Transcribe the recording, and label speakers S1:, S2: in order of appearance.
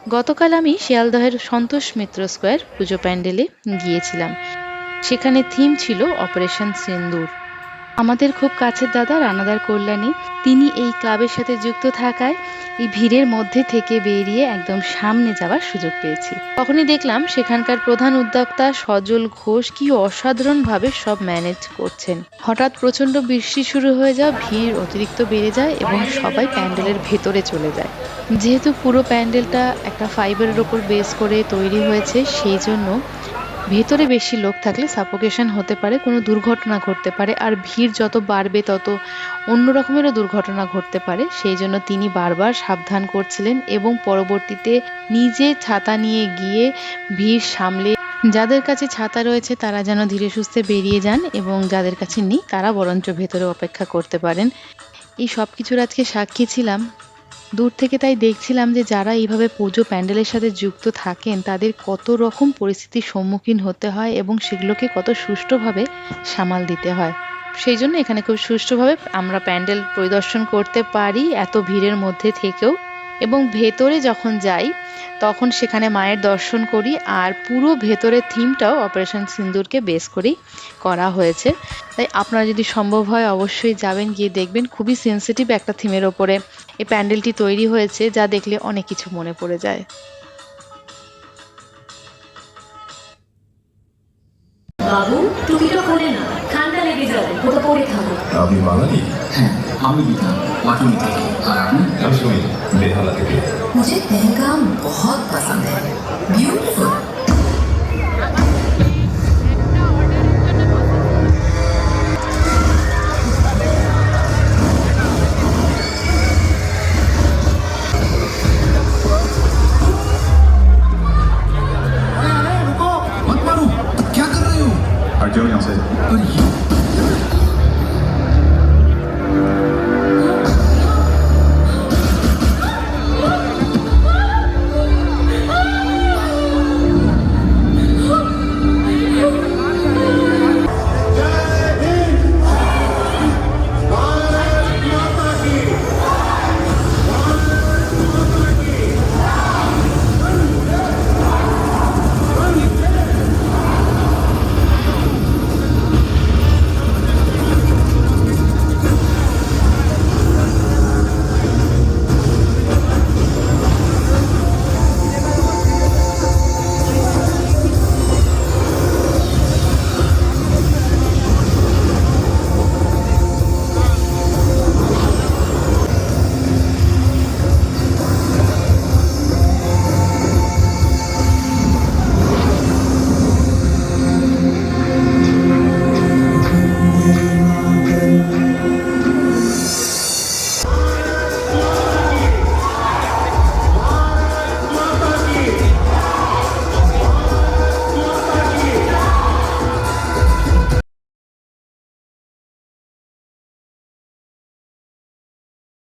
S1: গতকাল আমি শিয়ালদহের সন্তোষ মিত্র স্কোয়ার পুজো প্যান্ডেলে গিয়েছিলাম। সেখানে থিম ছিল অপারেশন সিন্দুর। আমাদের খুব কাছের দাদা রানাদার কল্যাণী, তিনি এই ক্লাবের সাথে যুক্ত থাকায় এই ভিড়ের মধ্যে থেকে বেরিয়ে একদম সামনে যাওয়ার সুযোগ পেয়েছি। তখনই দেখলাম সেখানকার প্রধান উদ্যোক্তা সজল ঘোষ কি অসাধারণভাবে সব ম্যানেজ করছেন। হঠাৎ প্রচণ্ড বৃষ্টি শুরু হয়ে যায়, ভিড় অতিরিক্ত বেড়ে যায় এবং সবাই প্যান্ডেলের ভেতরে চলে যায়। যেহেতু পুরো প্যান্ডেলটা একটা ফাইবারের ওপর বেস করে তৈরি হয়েছে, সেই জন্য ভেতরে বেশি লোক থাকলে সাফোকেশন হতে পারে, কোনো দুর্ঘটনা ঘটতে পারে, আর ভিড় যত বাড়বে তত অন্য রকমেরও দুর্ঘটনা ঘটতে পারে। সেই জন্য তিনি বারবার সাবধান করছিলেন এবং পরবর্তীতে নিজে ছাতা নিয়ে গিয়ে ভিড় সামলে যাদের কাছে ছাতা রয়েছে তারা যেন ধীরে সুস্থে বেরিয়ে যান এবং যাদের কাছে নেই তারা বরঞ্চ ভেতরে অপেক্ষা করতে পারেন। এই সব কিছুর আজকে সাক্ষী ছিলাম দূর থেকে, তাই দেখছিলাম যে যারা এইভাবে পুজো প্যান্ডেলের সাথে যুক্ত থাকেন তাদের কত রকম পরিস্থিতির সম্মুখীন হতে হয় এবং সেগুলোকে কত সুষ্ঠুভাবে সামাল দিতে হয়। সেই জন্য এখানে খুব সুষ্ঠুভাবে আমরা প্যান্ডেল পরিদর্শন করতে পারি এত ভিড়ের মধ্যে থেকেও। এবং ভেতরে যখন যাই তখন সেখানে মায়ের দর্শন করি, আর পুরো ভেতরের থিমটাও অপারেশন সিন্দুরকে বেস করেই করা হয়েছে। তাই আপনারা যদি সম্ভব হয় অবশ্যই যাবেন, গিয়ে দেখবেন। খুবই সেন্সিটিভ একটা থিমের ওপরে এই প্যান্ডেলটি তৈরি হয়েছে, যা দেখলে অনেক কিছু মনে পড়ে যায়।
S2: বাবু, টুপিটা খোলে না, ঠান্ডা লেগে যাবে, কোথা পড়ে থাকো।
S3: আপনি বাঙালি?
S4: হ্যাঁ, আমি বিধান পাটুলি থেকে। আর আপনি?
S3: আমি সুমিত, বেহালা থেকে।
S2: मुझे पहलगाम बहुत पसंद है।